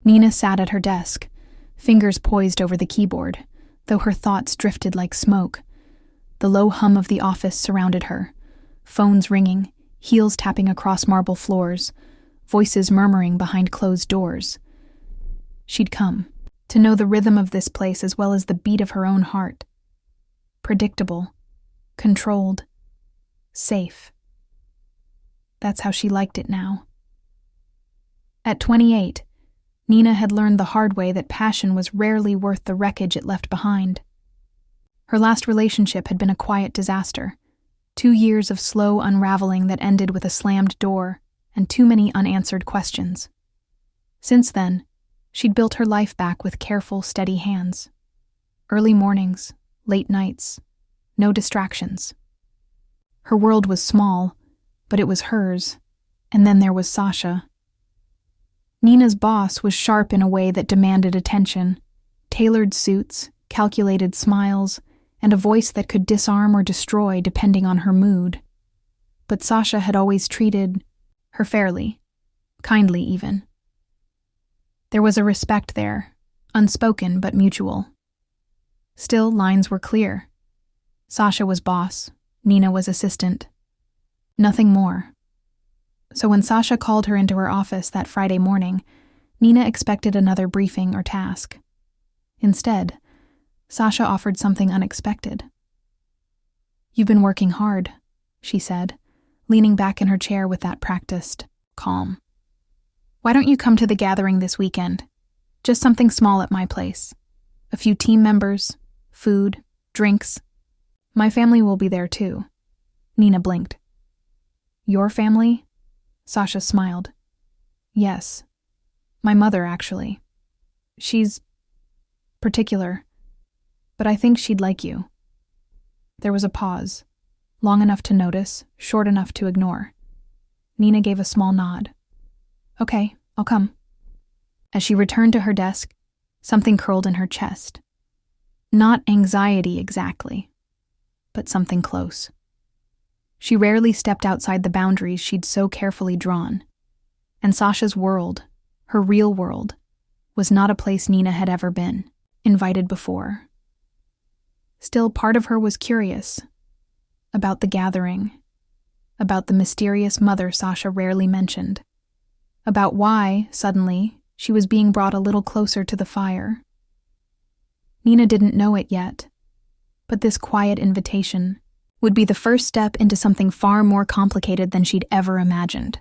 Nina sat at her desk, fingers poised over the keyboard, though her thoughts drifted like smoke. The low hum of the office surrounded her, phones ringing, heels tapping across marble floors, voices murmuring behind closed doors. She'd come to know the rhythm of this place as well as the beat of her own heart. Predictable, controlled, safe. That's how she liked it now. At 28, Nina had learned the hard way that passion was rarely worth the wreckage it left behind. Her last relationship had been a quiet disaster, 2 years of slow unraveling that ended with a slammed door and too many unanswered questions. Since then, she'd built her life back with careful, steady hands. Early mornings, late nights, no distractions. Her world was small, but it was hers, and then there was Sasha. Nina's boss was sharp in a way that demanded attention, tailored suits, calculated smiles, and a voice that could disarm or destroy depending on her mood. But Sasha had always treated her fairly, kindly even. There was a respect there, unspoken but mutual. Still, lines were clear. Sasha was boss, Nina was assistant. Nothing more. So when Sasha called her into her office that Friday morning, Nina expected another briefing or task. Instead, Sasha offered something unexpected. "You've been working hard," she said, leaning back in her chair with that practiced calm. "Why don't you come to the gathering this weekend? Just something small at my place. A few team members, food, drinks. My family will be there too." Nina blinked. "Your family?" Sasha smiled. "Yes. My mother, actually. She's particular, but I think she'd like you." There was a pause, long enough to notice, short enough to ignore. Nina gave a small nod. "Okay, I'll come." As she returned to her desk, something curled in her chest. Not anxiety exactly, but something close. She rarely stepped outside the boundaries she'd so carefully drawn, and Sasha's world, her real world, was not a place Nina had ever been, invited before. Still, part of her was curious about the gathering, about the mysterious mother Sasha rarely mentioned, about why, suddenly, she was being brought a little closer to the fire. Nina didn't know it yet, but this quiet invitation would be the first step into something far more complicated than she'd ever imagined.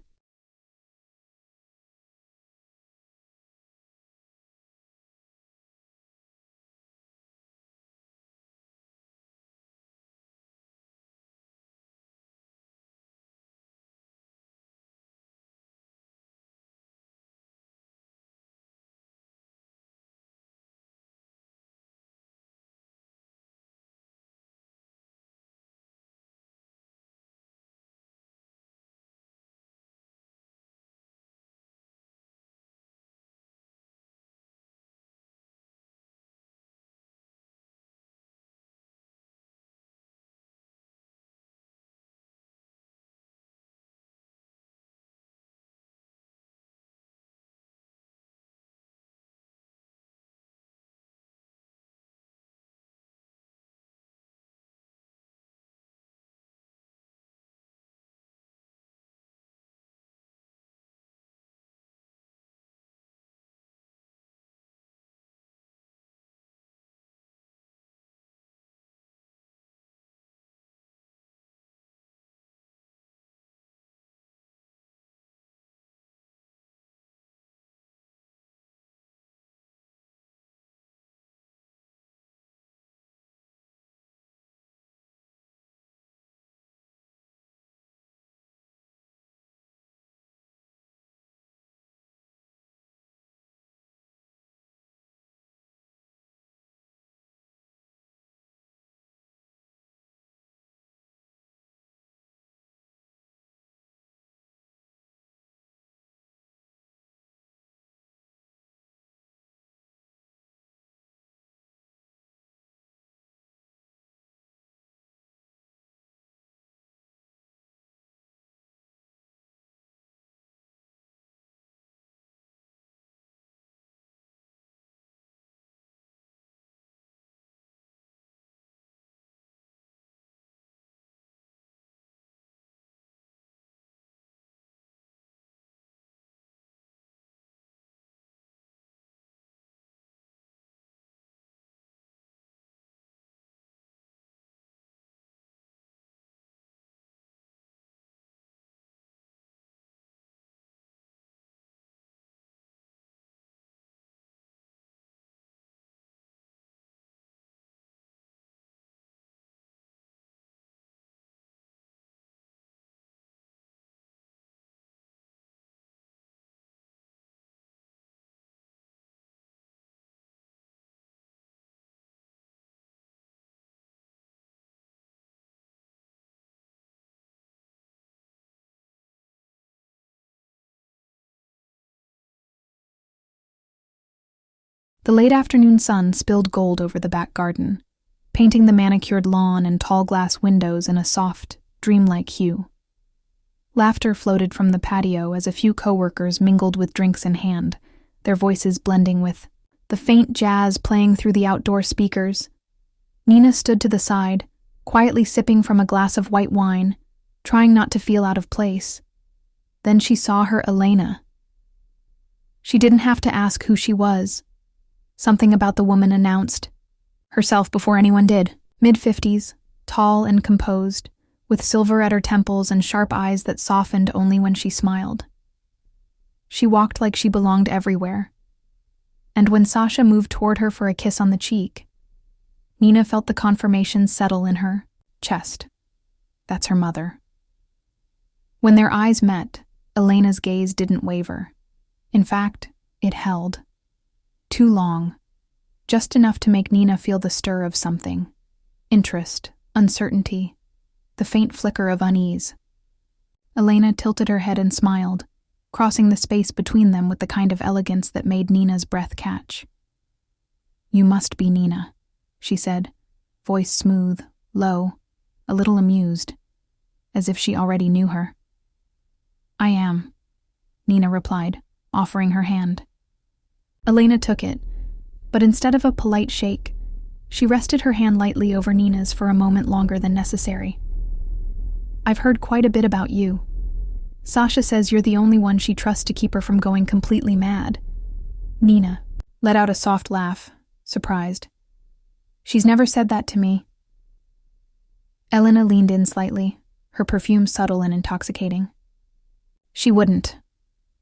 The late afternoon sun spilled gold over the back garden, painting the manicured lawn and tall glass windows in a soft, dreamlike hue. Laughter floated from the patio as a few coworkers mingled with drinks in hand, their voices blending with the faint jazz playing through the outdoor speakers. Nina stood to the side, quietly sipping from a glass of white wine, trying not to feel out of place. Then she saw her Elena. She didn't have to ask who she was. Something about the woman announced herself before anyone did. Mid-50s, tall and composed, with silver at her temples and sharp eyes that softened only when she smiled. She walked like she belonged everywhere. And when Sasha moved toward her for a kiss on the cheek, Nina felt the confirmation settle in her chest. That's her mother. When their eyes met, Elena's gaze didn't waver. In fact, it held. Too long. Just enough to make Nina feel the stir of something. Interest, uncertainty, the faint flicker of unease. Elena tilted her head and smiled, crossing the space between them with the kind of elegance that made Nina's breath catch. "You must be Nina," she said, voice smooth, low, a little amused, as if she already knew her. "I am," Nina replied, offering her hand. Elena took it, but instead of a polite shake, she rested her hand lightly over Nina's for a moment longer than necessary. "I've heard quite a bit about you. Sasha says you're the only one she trusts to keep her from going completely mad." Nina let out a soft laugh, surprised. "She's never said that to me." Elena leaned in slightly, her perfume subtle and intoxicating. "She wouldn't.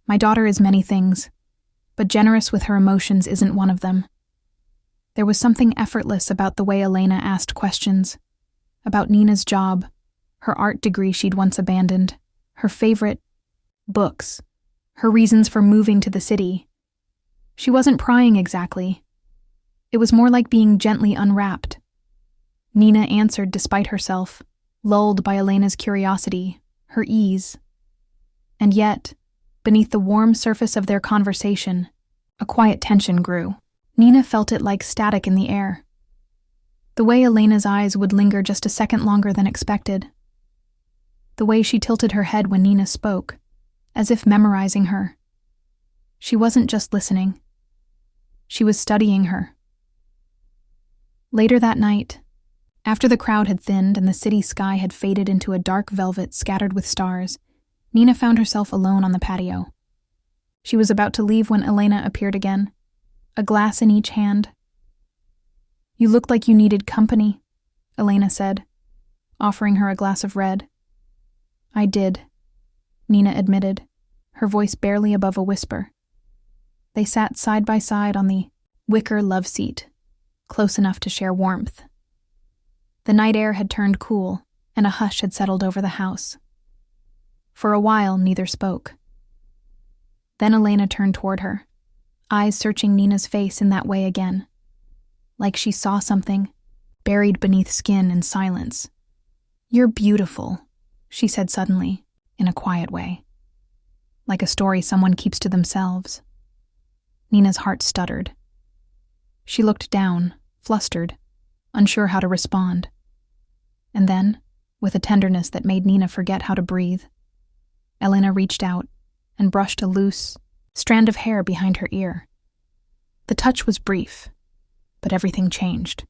My daughter is many things, but generous with her emotions isn't one of them." There was something effortless about the way Elena asked questions, about Nina's job, her art degree she'd once abandoned, her favorite books, her reasons for moving to the city. She wasn't prying exactly. It was more like being gently unwrapped. Nina answered despite herself, lulled by Elena's curiosity, her ease. And yet, beneath the warm surface of their conversation, a quiet tension grew. Nina felt it like static in the air. The way Elena's eyes would linger just a second longer than expected. The way she tilted her head when Nina spoke, as if memorizing her. She wasn't just listening. She was studying her. Later that night, after the crowd had thinned and the city sky had faded into a dark velvet scattered with stars, Nina found herself alone on the patio. She was about to leave when Elena appeared again, a glass in each hand. "You looked like you needed company," Elena said, offering her a glass of red. "I did," Nina admitted, her voice barely above a whisper. They sat side by side on the wicker love seat, close enough to share warmth. The night air had turned cool, and a hush had settled over the house. For a while, neither spoke. Then Elena turned toward her, eyes searching Nina's face in that way again, like she saw something buried beneath skin in silence. "You're beautiful," she said suddenly, in a quiet way, like a story someone keeps to themselves. Nina's heart stuttered. She looked down, flustered, unsure how to respond. And then, with a tenderness that made Nina forget how to breathe, Elena reached out and brushed a loose strand of hair behind her ear. The touch was brief, but everything changed.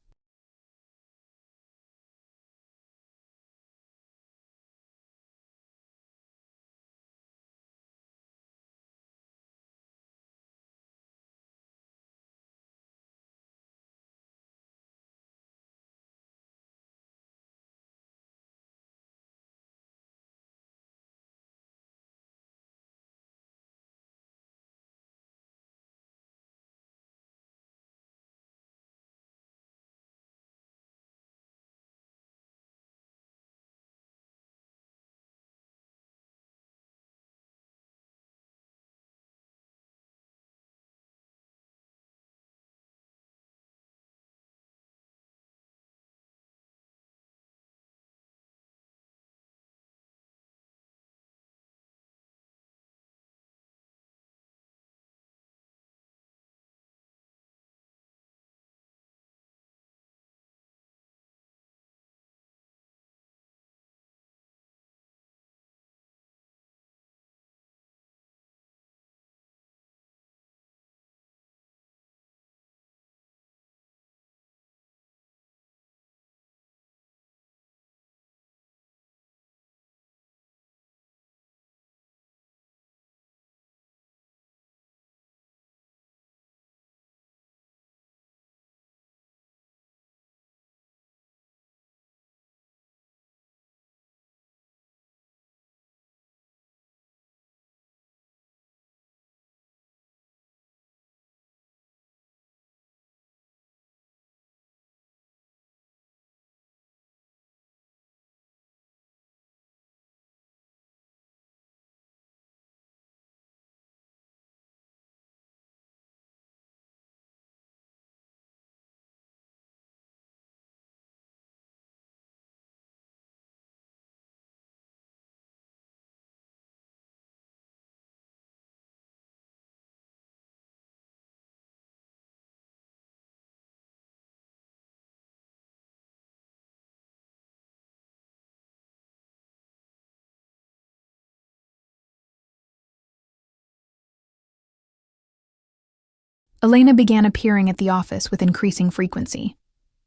Elena began appearing at the office with increasing frequency.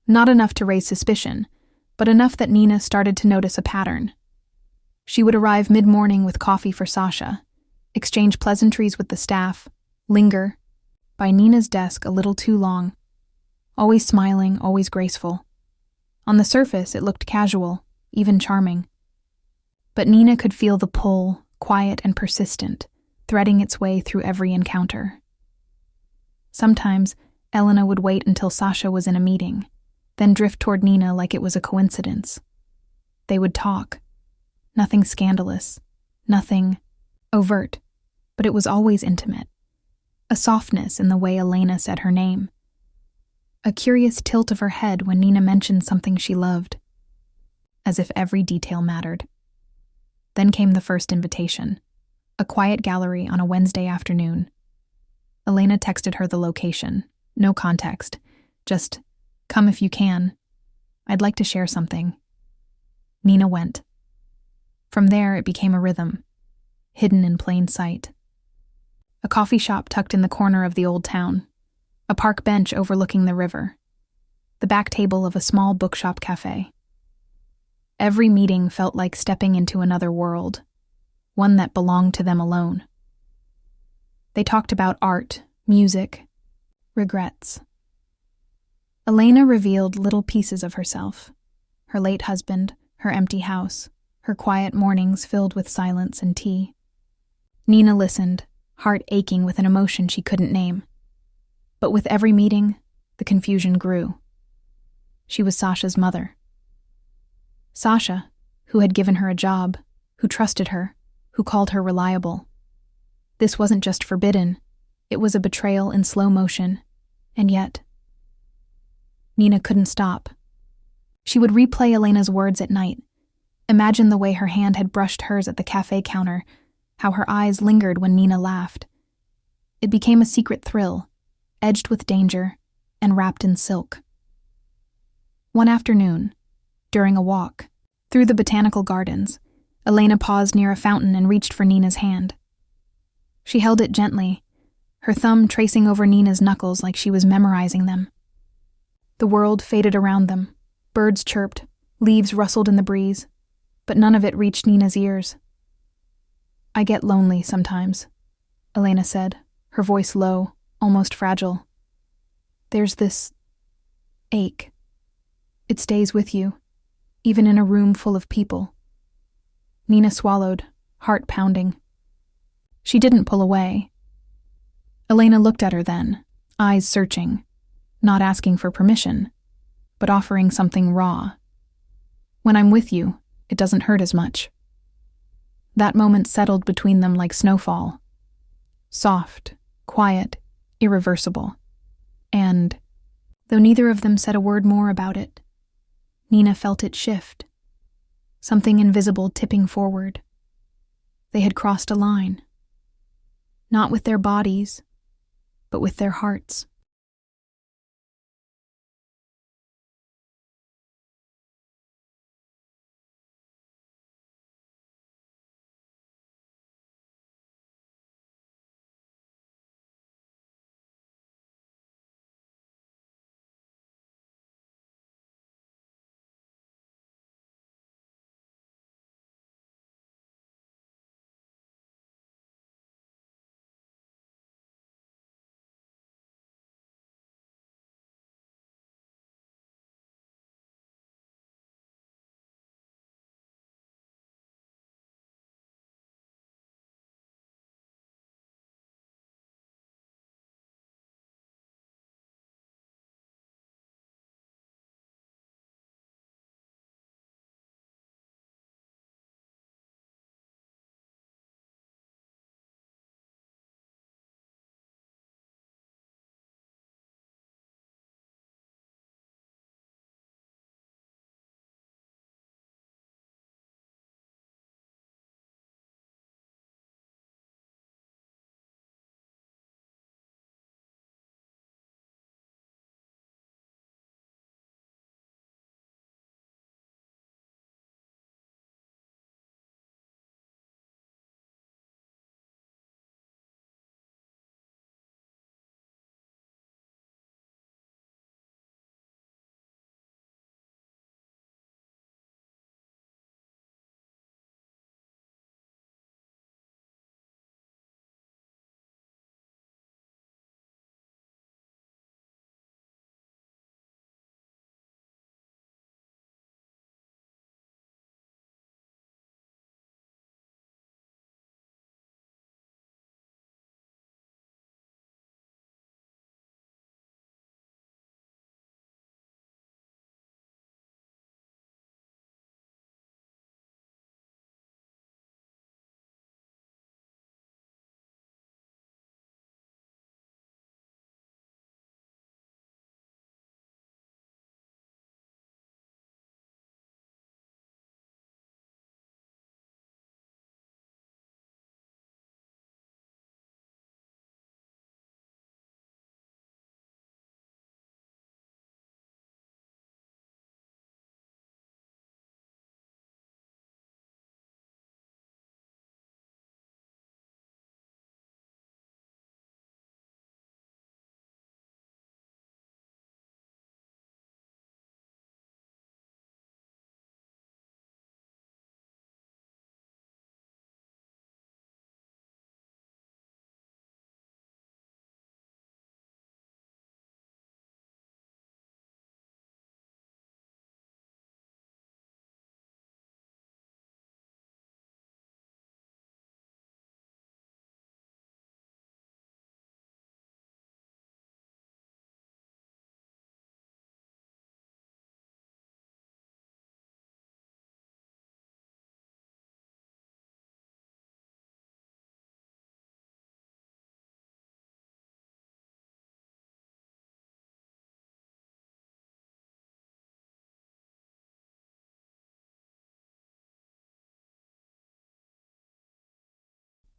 Not enough to raise suspicion, but enough that Nina started to notice a pattern. She would arrive mid-morning with coffee for Sasha, exchange pleasantries with the staff, linger by Nina's desk a little too long. Always smiling, always graceful. On the surface, it looked casual, even charming. But Nina could feel the pull, quiet and persistent, threading its way through every encounter. Sometimes, Elena would wait until Sasha was in a meeting, then drift toward Nina like it was a coincidence. They would talk. Nothing scandalous, nothing overt, but it was always intimate. A softness in the way Elena said her name. A curious tilt of her head when Nina mentioned something she loved, as if every detail mattered. Then came the first invitation, a quiet gallery on a Wednesday afternoon. Elena texted her the location, no context, just, "Come if you can. I'd like to share something." Nina went. From there, it became a rhythm, hidden in plain sight. A coffee shop tucked in the corner of the old town, a park bench overlooking the river, the back table of a small bookshop cafe. Every meeting felt like stepping into another world, one that belonged to them alone. They talked about art, music, regrets. Elena revealed little pieces of herself, her late husband, her empty house, her quiet mornings filled with silence and tea. Nina listened, heart aching with an emotion she couldn't name. But with every meeting, the confusion grew. She was Sasha's mother. Sasha, who had given her a job, who trusted her, who called her reliable. This wasn't just forbidden, it was a betrayal in slow motion, and yet... Nina couldn't stop. She would replay Elena's words at night, imagine the way her hand had brushed hers at the cafe counter, how her eyes lingered when Nina laughed. It became a secret thrill, edged with danger, and wrapped in silk. One afternoon, during a walk, through the botanical gardens, Elena paused near a fountain and reached for Nina's hand. She held it gently, her thumb tracing over Nina's knuckles like she was memorizing them. The world faded around them, birds chirped, leaves rustled in the breeze, but none of it reached Nina's ears. "I get lonely sometimes," Elena said, her voice low, almost fragile. "There's this ache. It stays with you, even in a room full of people." Nina swallowed, heart pounding. She didn't pull away. Elena looked at her then, eyes searching, not asking for permission, but offering something raw. "When I'm with you, it doesn't hurt as much." That moment settled between them like snowfall. Soft, quiet, irreversible. And, though neither of them said a word more about it, Nina felt it shift. Something invisible tipping forward. They had crossed a line. Not with their bodies, but with their hearts.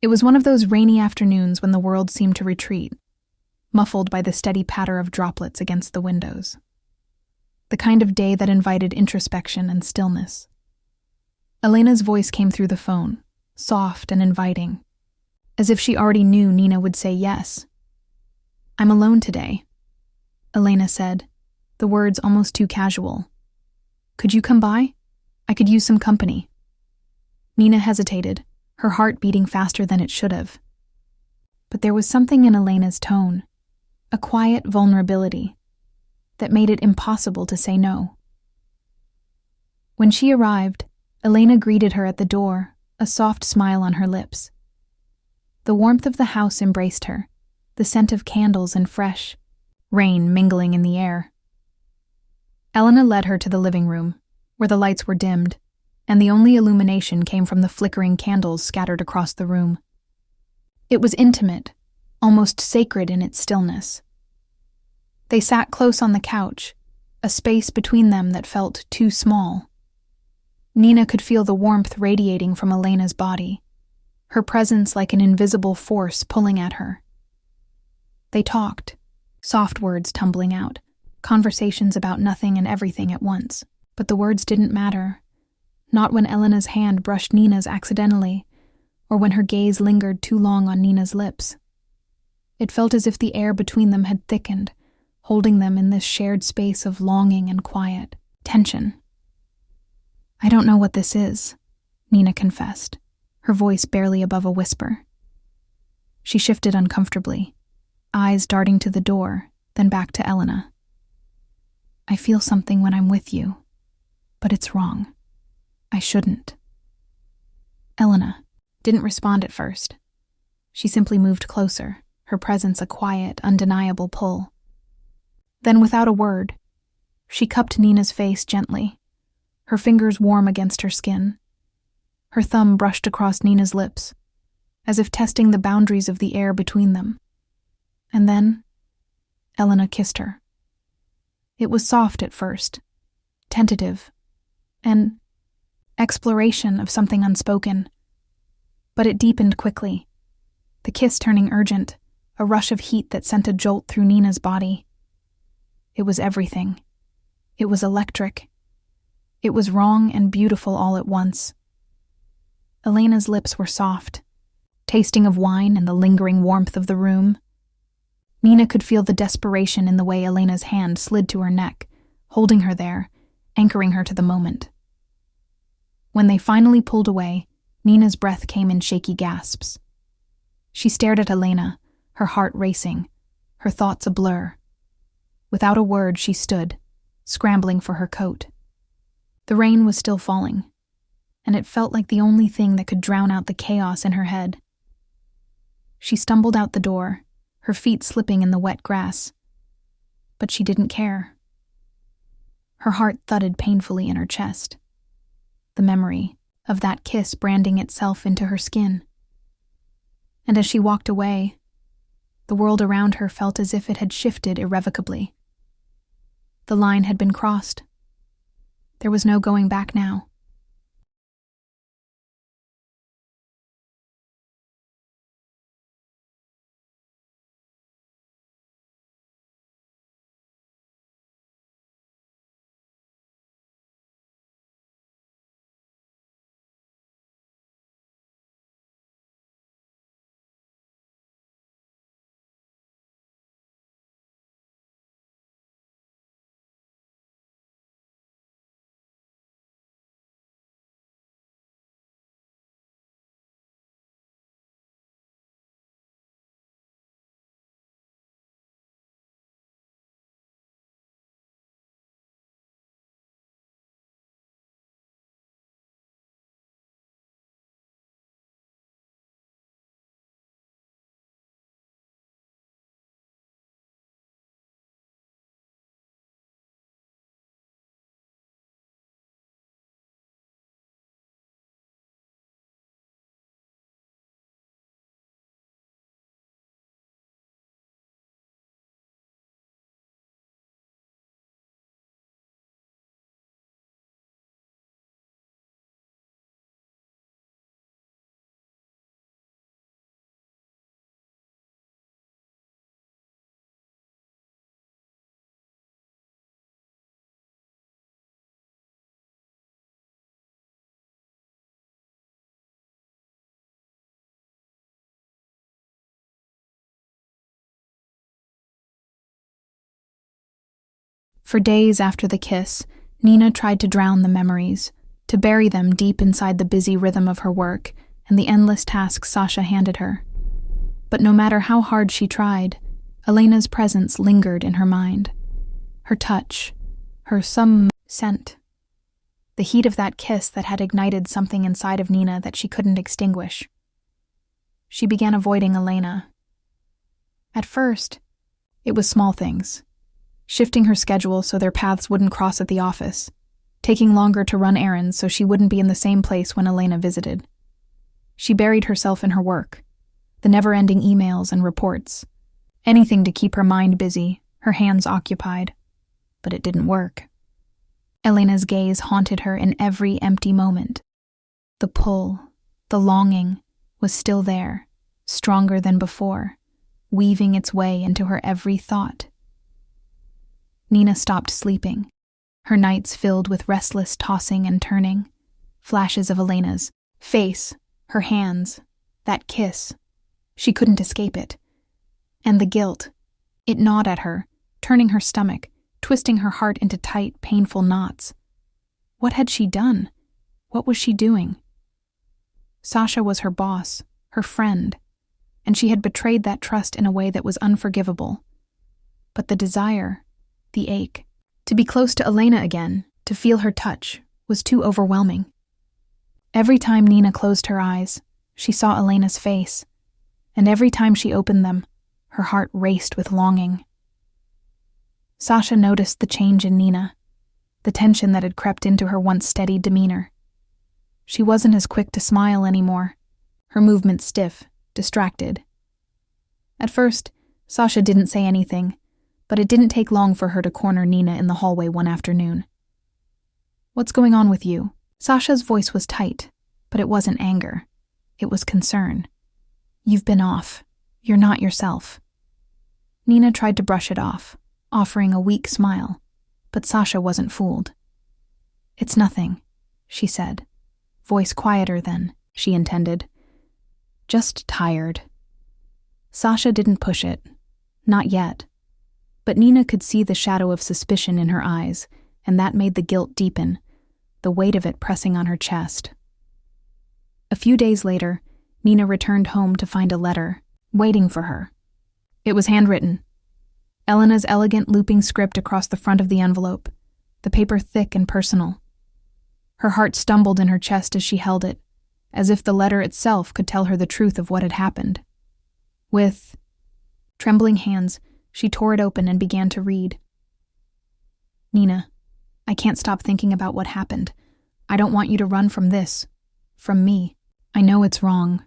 It was one of those rainy afternoons when the world seemed to retreat, muffled by the steady patter of droplets against the windows. The kind of day that invited introspection and stillness. Elena's voice came through the phone, soft and inviting, as if she already knew Nina would say yes. "I'm alone today," Elena said, the words almost too casual. "Could you come by? I could use some company." Nina hesitated, her heart beating faster than it should have. But there was something in Elena's tone, a quiet vulnerability, that made it impossible to say no. When she arrived, Elena greeted her at the door, a soft smile on her lips. The warmth of the house embraced her, the scent of candles and fresh rain mingling in the air. Elena led her to the living room, where the lights were dimmed, and the only illumination came from the flickering candles scattered across the room. It was intimate, almost sacred in its stillness. They sat close on the couch, a space between them that felt too small. Nina could feel the warmth radiating from Elena's body, her presence like an invisible force pulling at her. They talked, soft words tumbling out, conversations about nothing and everything at once. But the words didn't matter, not when Elena's hand brushed Nina's accidentally, or when her gaze lingered too long on Nina's lips. It felt as if the air between them had thickened, holding them in this shared space of longing and quiet tension. "I don't know what this is," Nina confessed, her voice barely above a whisper. She shifted uncomfortably, eyes darting to the door, then back to Elena. "I feel something when I'm with you, but it's wrong. I shouldn't." Elena didn't respond at first. She simply moved closer, her presence a quiet, undeniable pull. Then, without a word, she cupped Nina's face gently, her fingers warm against her skin. Her thumb brushed across Nina's lips, as if testing the boundaries of the air between them. And then, Elena kissed her. It was soft at first, tentative, an exploration of something unspoken. But it deepened quickly, the kiss turning urgent, a rush of heat that sent a jolt through Nina's body. It was everything. It was electric. It was wrong and beautiful all at once. Elena's lips were soft, tasting of wine and the lingering warmth of the room. Nina could feel the desperation in the way Elena's hand slid to her neck, holding her there, anchoring her to the moment. When they finally pulled away, Nina's breath came in shaky gasps. She stared at Elena, her heart racing, her thoughts a blur. Without a word, she stood, scrambling for her coat. The rain was still falling, and it felt like the only thing that could drown out the chaos in her head. She stumbled out the door, her feet slipping in the wet grass. But she didn't care. Her heart thudded painfully in her chest, the memory of that kiss branding itself into her skin. And as she walked away, the world around her felt as if it had shifted irrevocably. The line had been crossed. There was no going back now. For days after the kiss, Nina tried to drown the memories, to bury them deep inside the busy rhythm of her work and the endless tasks Sasha handed her. But no matter how hard she tried, Elena's presence lingered in her mind. Her touch, her scent. The heat of that kiss that had ignited something inside of Nina that she couldn't extinguish. She began avoiding Elena. At first, it was small things. Shifting her schedule so their paths wouldn't cross at the office, taking longer to run errands so she wouldn't be in the same place when Elena visited. She buried herself in her work, the never-ending emails and reports, anything to keep her mind busy, her hands occupied. But it didn't work. Elena's gaze haunted her in every empty moment. The pull, the longing, was still there, stronger than before, weaving its way into her every thought. Nina stopped sleeping, her nights filled with restless tossing and turning, flashes of Elena's face, her hands, that kiss. She couldn't escape it. And the guilt. It gnawed at her, turning her stomach, twisting her heart into tight, painful knots. What had she done? What was she doing? Sasha was her boss, her friend, and she had betrayed that trust in a way that was unforgivable. But the desire, the ache, to be close to Elena again, to feel her touch, was too overwhelming. Every time Nina closed her eyes, she saw Elena's face, and every time she opened them, her heart raced with longing. Sasha noticed the change in Nina, the tension that had crept into her once steady demeanor. She wasn't as quick to smile anymore, her movements stiff, distracted. At first, Sasha didn't say anything, but it didn't take long for her to corner Nina in the hallway one afternoon. "What's going on with you?" Sasha's voice was tight, but it wasn't anger. It was concern. "You've been off. You're not yourself." Nina tried to brush it off, offering a weak smile, but Sasha wasn't fooled. "It's nothing," she said, voice quieter than she intended. "Just tired." Sasha didn't push it, not yet, but Nina could see the shadow of suspicion in her eyes, and that made the guilt deepen, the weight of it pressing on her chest. A few days later, Nina returned home to find a letter, waiting for her. It was handwritten. Elena's elegant looping script across the front of the envelope, the paper thick and personal. Her heart stumbled in her chest as she held it, as if the letter itself could tell her the truth of what had happened. With trembling hands, she tore it open and began to read. "Nina, I can't stop thinking about what happened. I don't want you to run from this, from me. I know it's wrong,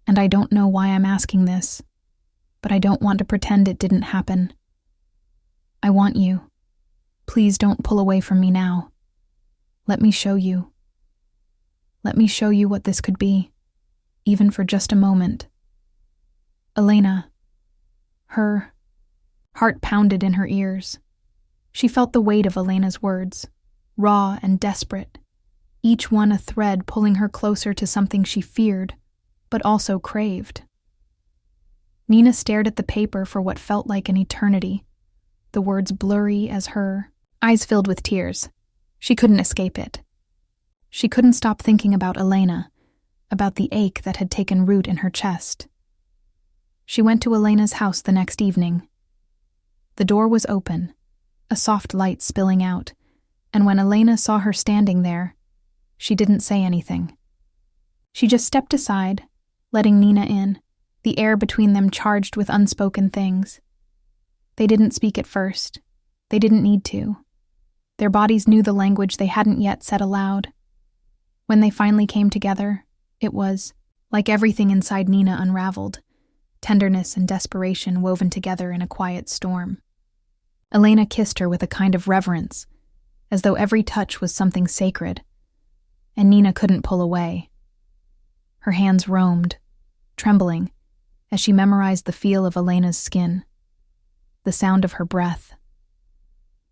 and I don't know why I'm asking this, but I don't want to pretend it didn't happen. I want you. Please don't pull away from me now. Let me show you. Let me show you what this could be, even for just a moment. Elena." Her heart pounded in her ears. She felt the weight of Elena's words, raw and desperate, each one a thread pulling her closer to something she feared, but also craved. Nina stared at the paper for what felt like an eternity, the words blurry as her eyes filled with tears. She couldn't escape it. She couldn't stop thinking about Elena, about the ache that had taken root in her chest. She went to Elena's house the next evening. The door was open, a soft light spilling out, and when Elena saw her standing there, she didn't say anything. She just stepped aside, letting Nina in, the air between them charged with unspoken things. They didn't speak at first. They didn't need to. Their bodies knew the language they hadn't yet said aloud. When they finally came together, it was like everything inside Nina unraveled, tenderness and desperation woven together in a quiet storm. Elena kissed her with a kind of reverence, as though every touch was something sacred, and Nina couldn't pull away. Her hands roamed, trembling, as she memorized the feel of Elena's skin, the sound of her breath,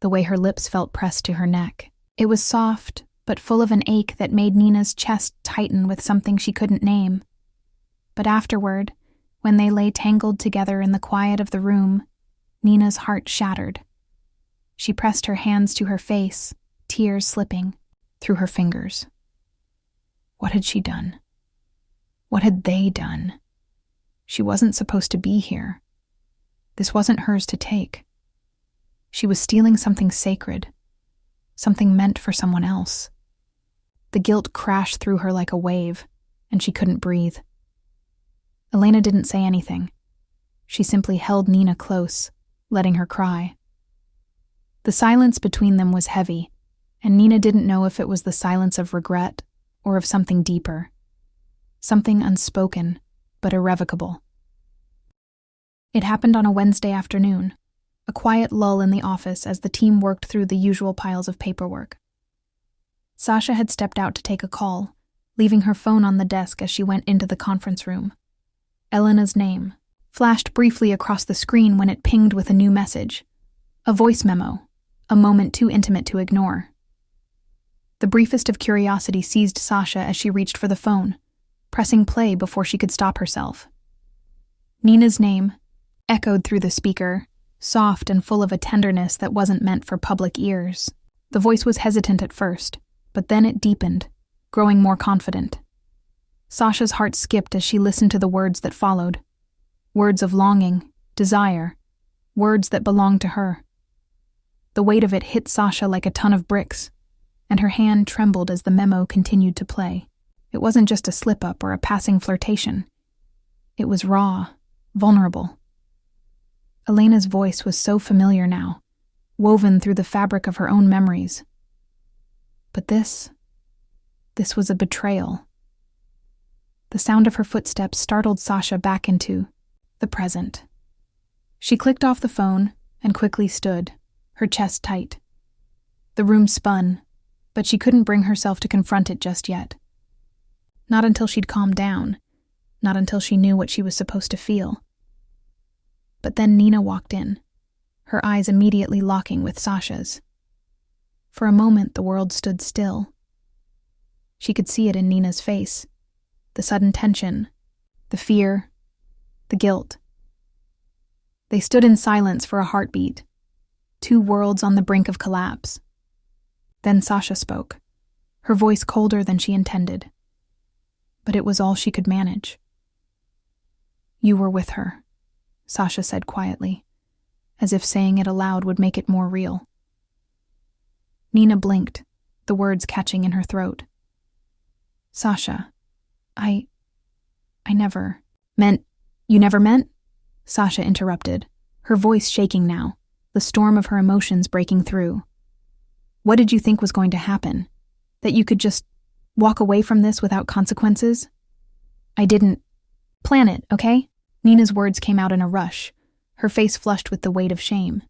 the way her lips felt pressed to her neck. It was soft, but full of an ache that made Nina's chest tighten with something she couldn't name. But afterward, when they lay tangled together in the quiet of the room, Nina's heart shattered. She pressed her hands to her face, tears slipping through her fingers. What had she done? What had they done? She wasn't supposed to be here. This wasn't hers to take. She was stealing something sacred, something meant for someone else. The guilt crashed through her like a wave, and she couldn't breathe. Elena didn't say anything. She simply held Nina close, letting her cry. The silence between them was heavy, and Nina didn't know if it was the silence of regret or of something deeper. Something unspoken, but irrevocable. It happened on a Wednesday afternoon, a quiet lull in the office as the team worked through the usual piles of paperwork. Sasha had stepped out to take a call, leaving her phone on the desk as she went into the conference room. Elena's name flashed briefly across the screen when it pinged with a new message. A voice memo, a moment too intimate to ignore. The briefest of curiosity seized Sasha as she reached for the phone, pressing play before she could stop herself. Nina's name echoed through the speaker, soft and full of a tenderness that wasn't meant for public ears. The voice was hesitant at first, but then it deepened, growing more confident. Sasha's heart skipped as she listened to the words that followed. Words of longing, desire, words that belonged to her. The weight of it hit Sasha like a ton of bricks, and her hand trembled as the memo continued to play. It wasn't just a slip-up or a passing flirtation. It was raw, vulnerable. Elena's voice was so familiar now, woven through the fabric of her own memories. But this was a betrayal. The sound of her footsteps startled Sasha back into the present. She clicked off the phone and quickly stood, her chest tight. The room spun, but she couldn't bring herself to confront it just yet. Not until she'd calmed down, not until she knew what she was supposed to feel. But then Nina walked in, her eyes immediately locking with Sasha's. For a moment, the world stood still. She could see it in Nina's face, the sudden tension, the fear, the guilt. They stood in silence for a heartbeat, two worlds on the brink of collapse. Then Sasha spoke, her voice colder than she intended. But it was all she could manage. "You were with her," Sasha said quietly, as if saying it aloud would make it more real. Nina blinked, the words catching in her throat. "Sasha, I never meant..." "You never meant?" Sasha interrupted, her voice shaking now, the storm of her emotions breaking through. "What did you think was going to happen? That you could just walk away from this without consequences? I didn't plan it, okay?" Nina's words came out in a rush, her face flushed with the weight of shame.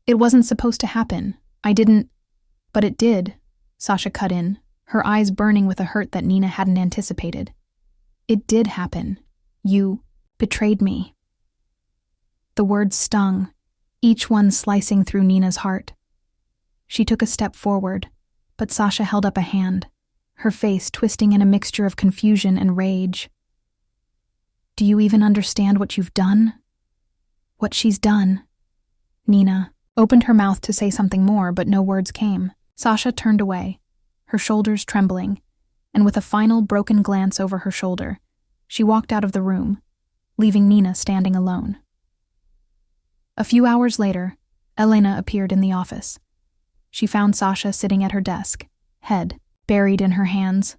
"It wasn't supposed to happen. I didn't..." "But it did," Sasha cut in, her eyes burning with a hurt that Nina hadn't anticipated. "It did happen. You betrayed me." The words stung, each one slicing through Nina's heart. She took a step forward, but Sasha held up a hand, her face twisting in a mixture of confusion and rage. "Do you even understand what you've done? What she's done?" Nina opened her mouth to say something more, but no words came. Sasha turned away, her shoulders trembling, and with a final broken glance over her shoulder, she walked out of the room, leaving Nina standing alone. A few hours later, Elena appeared in the office. She found Sasha sitting at her desk, head buried in her hands,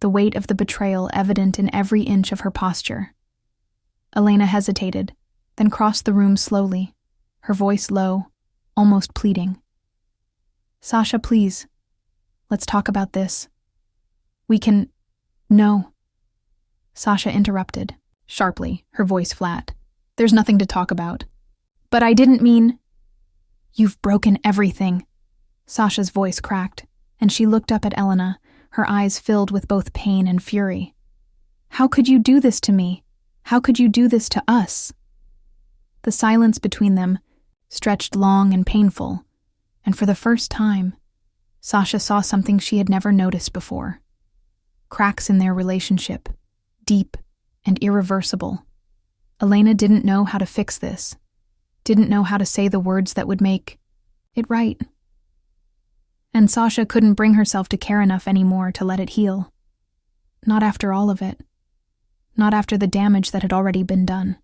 the weight of the betrayal evident in every inch of her posture. Elena hesitated, then crossed the room slowly, her voice low, almost pleading. "Sasha, please. Let's talk about this. We can..." "No." Sasha interrupted, sharply, her voice flat. "There's nothing to talk about." "But I didn't mean..." "You've broken everything." Sasha's voice cracked, and she looked up at Elena, her eyes filled with both pain and fury. "How could you do this to me? How could you do this to us?" The silence between them stretched long and painful, and for the first time, Sasha saw something she had never noticed before. Cracks in their relationship, deep and irreversible. Elena didn't know how to fix this, didn't know how to say the words that would make it right. And Sasha couldn't bring herself to care enough anymore to let it heal. Not after all of it. Not after the damage that had already been done.